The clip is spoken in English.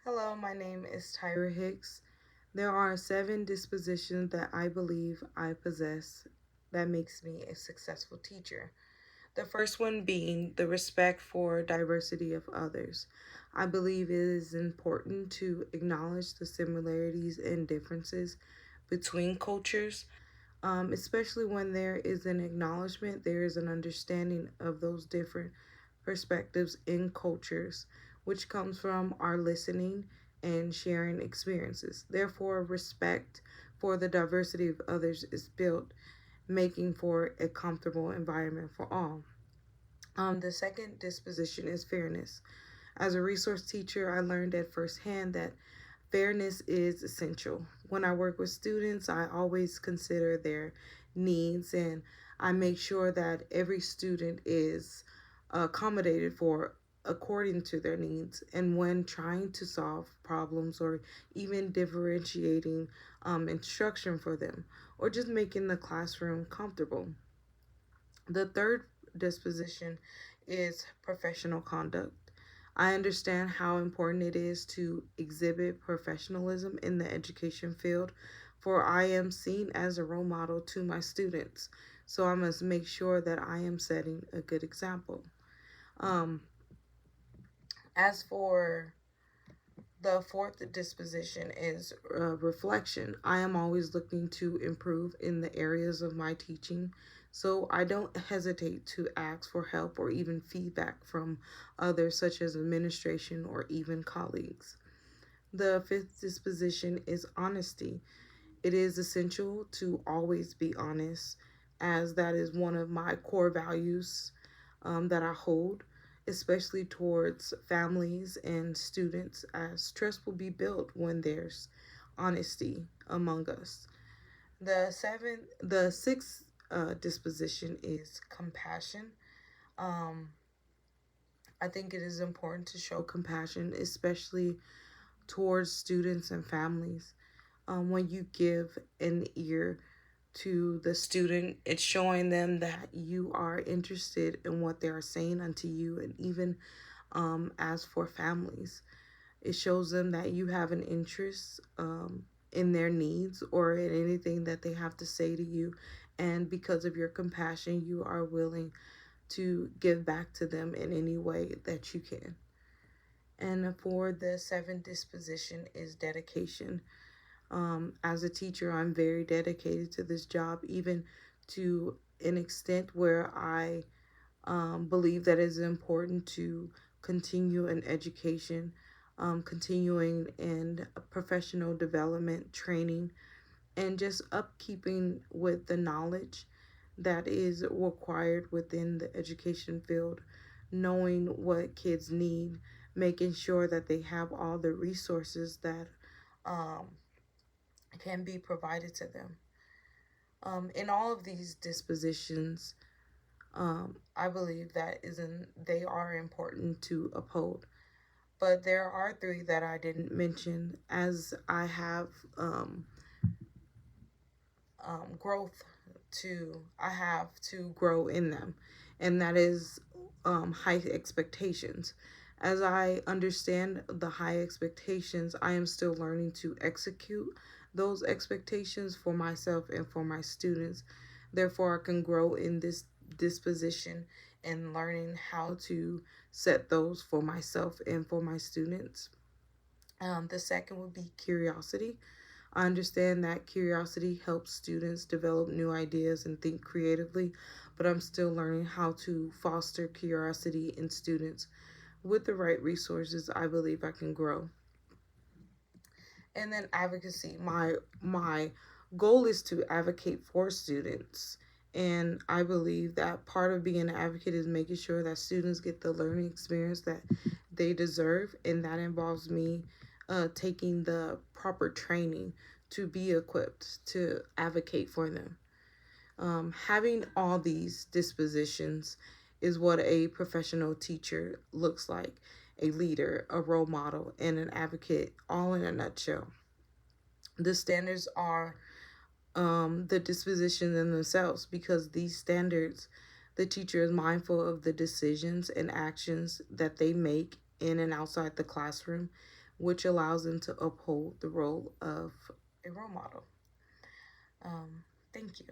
Hello, my name is Tyra Hicks. There are 7 dispositions that I believe I possess that makes me a successful teacher. The first one being the respect for diversity of others. I believe it is important to acknowledge the similarities and differences between cultures, especially when there is an acknowledgement, there is an understanding of those different perspectives in cultures, which comes from our listening and sharing experiences. Therefore, respect for the diversity of others is built, making for a comfortable environment for all. The second disposition is fairness. As a resource teacher, I learned at firsthand that fairness is essential. When I work with students, I always consider their needs and I make sure that every student is accommodated for according to their needs. And when trying to solve problems or even differentiating instruction for them or just making the classroom comfortable. The third disposition is professional conduct. I understand how important it is to exhibit professionalism in the education field, for I am seen as a role model to my students. So I must make sure that I am setting a good example. Um, as for the fourth disposition is reflection. I am always looking to improve in the areas of my teaching, so I don't hesitate to ask for help or even feedback from others, such as administration or even colleagues. The fifth disposition is honesty. It is essential to always be honest, as that is one of my core values that I hold, especially towards families and students, as trust will be built when there's honesty among us. The sixth disposition is compassion. Um, I think it is important to show compassion, especially towards students and families. When you give an ear to the student, it's showing them that you are interested in what they are saying unto you. And even as for families, it shows them that you have an interest in their needs or in anything that they have to say to you. And because of your compassion, you are willing to give back to them in any way that you can. And for the seventh disposition is dedication. As a teacher, I'm very dedicated to this job, even to an extent where I believe that it is important to continue in education, continuing in professional development, training, and just upkeeping with the knowledge that is required within the education field, knowing what kids need, making sure that they have all the resources that um, can be provided to them. In all of these dispositions, I believe that isn't they are important to uphold. But there are 3 that I didn't mention, as I have growth I have to grow in them, and that is high expectations. As I understand the high expectations, I am still learning to execute those expectations for myself and for my students. Therefore, I can grow in this disposition and learning how to set those for myself and for my students. The second would be curiosity. I understand that curiosity helps students develop new ideas and think creatively, but I'm still learning how to foster curiosity in students. With the right resources, I believe I can grow. And then advocacy. My goal is to advocate for students. And I believe that part of being an advocate is making sure that students get the learning experience that they deserve. And that involves me taking the proper training to be equipped to advocate for them. Having all these dispositions is what a professional teacher looks like: a leader, a role model, and an advocate, all in a nutshell. The standards are the dispositions in themselves, because these standards, the teacher is mindful of the decisions and actions that they make in and outside the classroom, which allows them to uphold the role of a role model. Thank you.